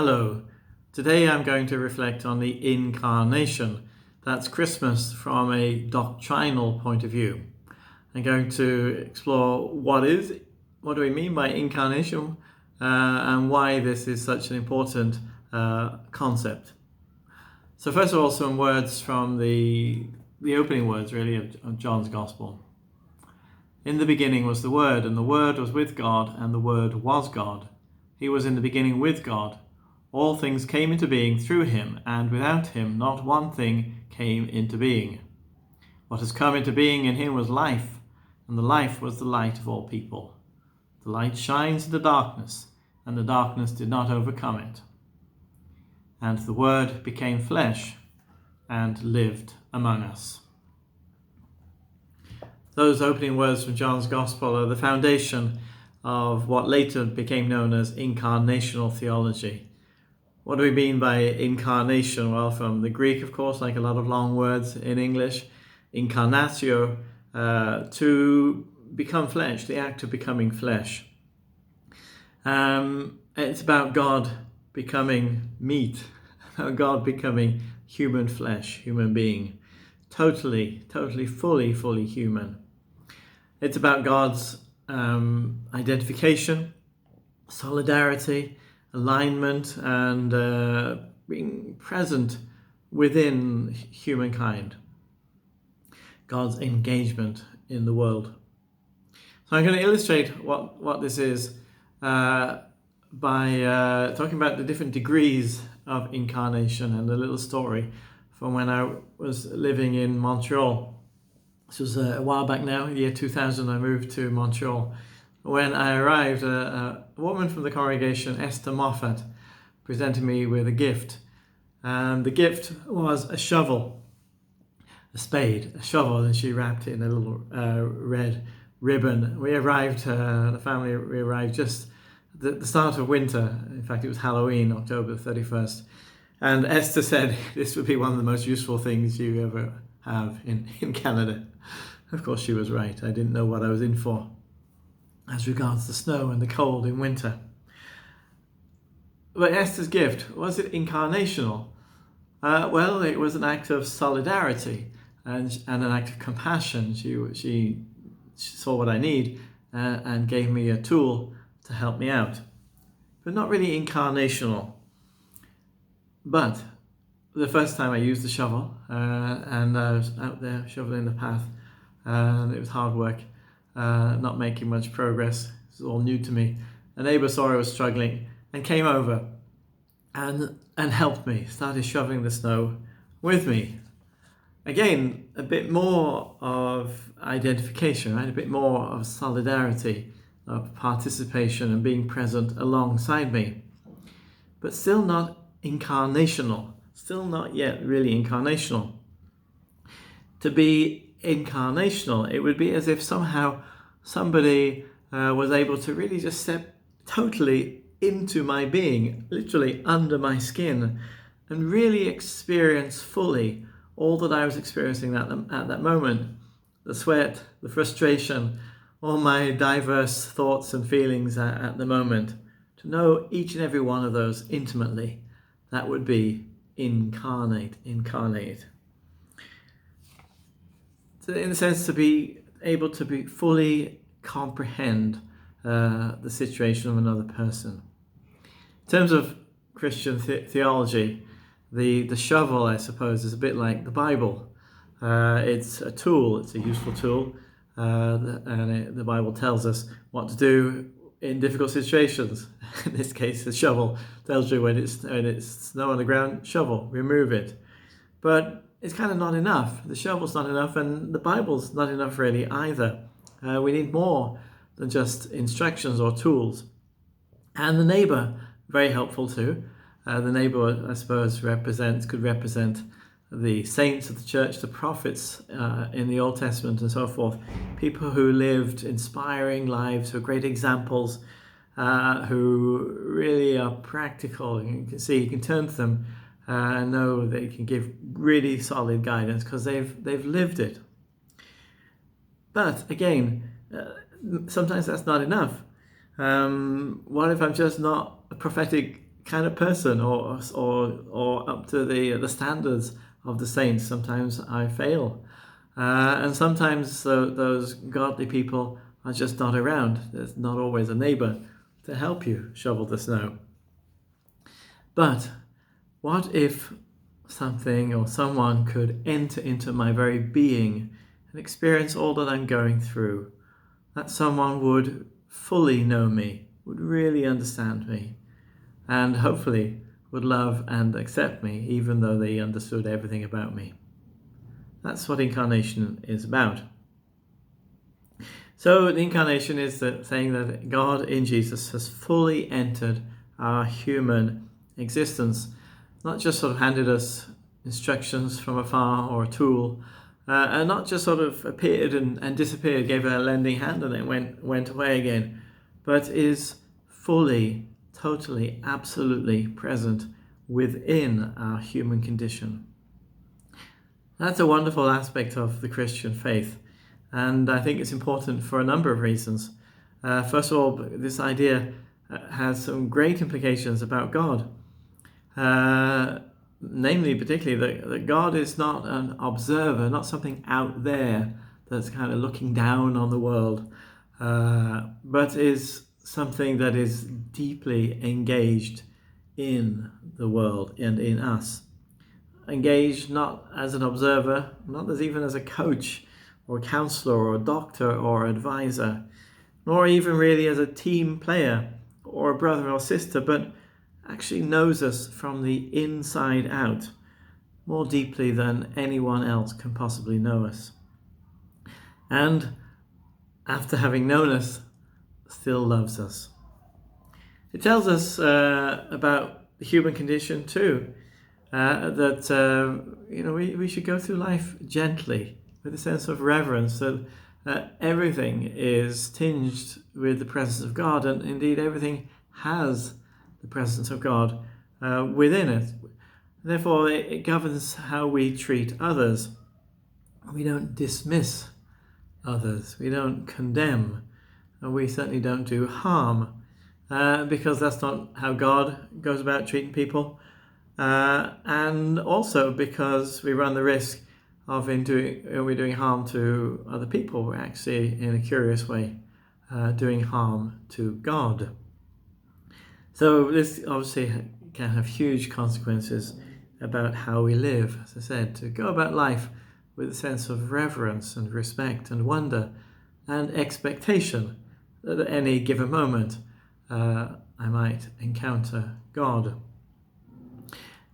Hello. Today I'm going to reflect on the Incarnation. That's Christmas from a doctrinal point of view. I'm going to explore what do we mean by incarnation, and why this is such an important concept. So first of all, some words from the opening words really of John's Gospel. In the beginning was the Word, and the Word was with God, and the Word was God. He was in the beginning with God. All things came into being through him, and without him not one thing came into being. What has come into being in him was life, and the life was the light of all people. The light shines in the darkness, and the darkness did not overcome it. And the Word became flesh and lived among us. Those opening words from John's Gospel are the foundation of what later became known as incarnational theology. What do we mean by incarnation? Well, from the Greek, of course, like a lot of long words in English, incarnatio, to become flesh, the act of becoming flesh. It's about God becoming meat, about God becoming human flesh, human being, totally, fully human. It's about God's identification, solidarity, alignment, and being present within humankind. God's engagement in the world. So I'm going to illustrate what this is by talking about the different degrees of incarnation and a little story from when I was living in Montreal. This was a while back now, the year 2000. I moved to Montreal. When I arrived, a woman from the congregation, Esther Moffat, presented me with a gift. And the gift was a shovel, a spade, a shovel, and she wrapped it in a little red ribbon. We arrived, the family, we arrived just at the start of winter. In fact, it was Halloween, October 31st. And Esther said, this would be one of the most useful things you ever have in Canada. Of course, she was right. I didn't know what I was in for as regards the snow and the cold in winter. But Esther's gift, was it incarnational? Well, it was an act of solidarity and an act of compassion. She saw what I need and gave me a tool to help me out. But not really incarnational. But the first time I used the shovel, and I was out there shoveling the path, and it was hard work. Not making much progress. This was all new to me. A neighbour saw I was struggling and came over and helped me, started shoveling the snow with me. Again, a bit more of identification, right? A bit more of solidarity, of participation and being present alongside me. But still not incarnational, still not yet really incarnational. To be incarnational, it would be as if somehow somebody was able to really just step totally into my being, literally under my skin, and really experience fully all that I was experiencing at that moment. The sweat, the frustration, all my diverse thoughts and feelings at the moment. To know each and every one of those intimately, that would be incarnate. In the sense to be able to be fully comprehend the situation of another person. In terms of Christian theology, the shovel, I suppose, is a bit like the Bible. It's a tool, it's a useful tool, and the Bible tells us what to do in difficult situations. In this case, the shovel tells you when it's snow on the ground, shovel, remove it. But it's kind of not enough. The shovel's not enough, and the Bible's not enough really either. We need more than just instructions or tools. And the neighbour, very helpful too. The neighbour, I suppose, could represent the saints of the church, the prophets in the Old Testament and so forth. People who lived inspiring lives, who are great examples, who really are practical. You can see, you can turn to them and know they can give really solid guidance because they've lived it. But again, sometimes that's not enough. What if I'm just not a prophetic kind of person, or up to the standards of the saints. Sometimes I fail, and sometimes those godly people are just not around. There's not always a neighbor to help you shovel the snow. But what if something or someone could enter into my very being and experience all that I'm going through? That someone would fully know me, would really understand me, and hopefully would love and accept me, even though they understood everything about me. That's what Incarnation is about. So the Incarnation is saying that God in Jesus has fully entered our human existence, not just sort of handed us instructions from afar or a tool, and not just sort of appeared and disappeared, gave a lending hand and then went away again, but is fully, totally, absolutely present within our human condition. That's a wonderful aspect of the Christian faith, and I think it's important for a number of reasons. First of all, this idea has some great implications about God. Namely, particularly, that God is not an observer, not something out there that's kind of looking down on the world, but is something that is deeply engaged in the world and in us. Engaged not as an observer, not as even as a coach or a counselor or a doctor or advisor, nor even really as a team player or a brother or sister, but actually knows us from the inside out more deeply than anyone else can possibly know us. And after having known us, still loves us. It tells us about the human condition too, that we should go through life gently, with a sense of reverence, that everything is tinged with the presence of God, and indeed everything has the presence of God within it. Therefore, it governs how we treat others. We don't dismiss others. We don't condemn. And we certainly don't do harm, because that's not how God goes about treating people. And also because we run the risk of we're doing harm to other people. We're actually, in a curious way, doing harm to God. So this obviously can have huge consequences about how we live. As I said, to go about life with a sense of reverence and respect and wonder and expectation that at any given moment I might encounter God.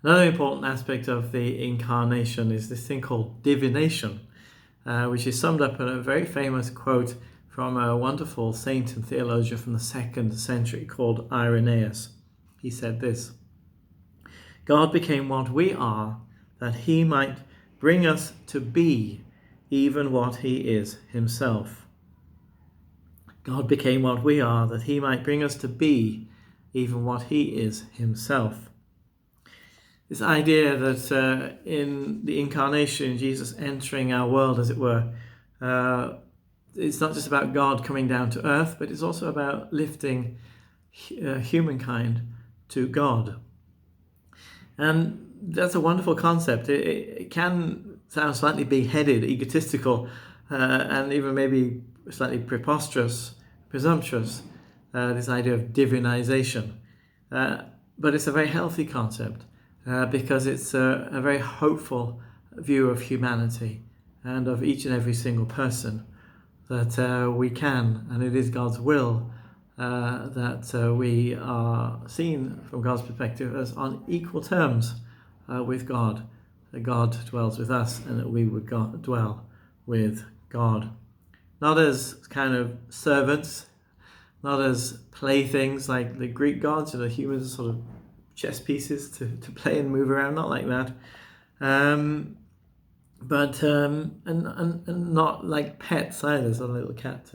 Another important aspect of the Incarnation is this thing called divination, which is summed up in a very famous quote from a wonderful saint and theologian from the 2nd century called Irenaeus. He said this: "God became what we are, that he might bring us to be even what he is himself." God became what we are, that he might bring us to be even what he is himself. This idea that in the Incarnation, Jesus entering our world, as it were, it's not just about God coming down to earth, but it's also about lifting humankind to God. And that's a wonderful concept. It can sound slightly big-headed, egotistical, and even maybe slightly presumptuous, this idea of divinization. But it's a very healthy concept, because it's a very hopeful view of humanity and of each and every single person, that we can, and it is God's will, that we are seen from God's perspective as on equal terms with God, that God dwells with us and that we would dwell with God. Not as kind of servants, not as playthings like the Greek gods, or the humans sort of chess pieces to play and move around, not like that. But and not like pets either. It's not a little cat.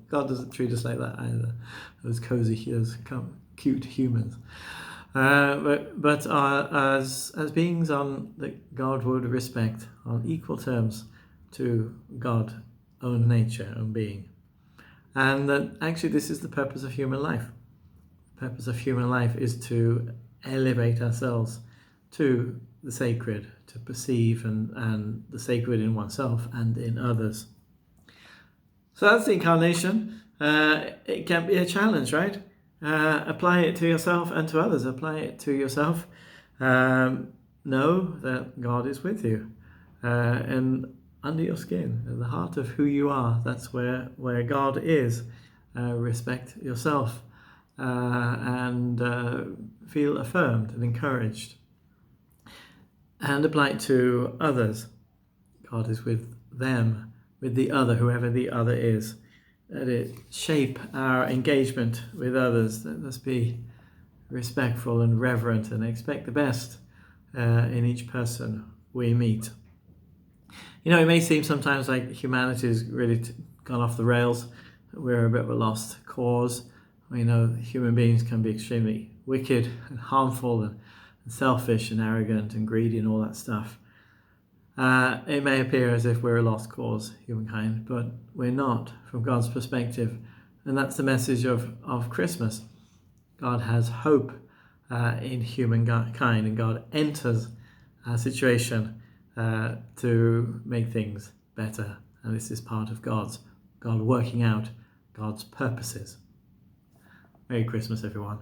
God doesn't treat us like that either. Those cozy, those cute humans. But as beings that God would respect on equal terms to God's own nature, own being, and that actually this is the purpose of human life. purpose of human life is to elevate ourselves to the sacred, to perceive and the sacred in oneself and in others. So that's the incarnation. It can be a challenge, right? Apply it to yourself and to others. Apply it to yourself. Know that God is with you and under your skin, in the heart of who you are. That's where God is. Respect yourself and feel affirmed and encouraged. And apply it to others. God is with them, with the other, whoever the other is. Let it shape our engagement with others. Let us be respectful and reverent and expect the best in each person we meet. You know, it may seem sometimes like humanity has really gone off the rails. We're a bit of a lost cause. We know human beings can be extremely wicked and harmful and selfish and arrogant and greedy and all that stuff. It may appear as if we're a lost cause, humankind, but we're not from God's perspective. And that's the message of Christmas. God has hope in humankind, and God enters our situation to make things better. And this is part of God working out God's purposes. Merry Christmas, everyone.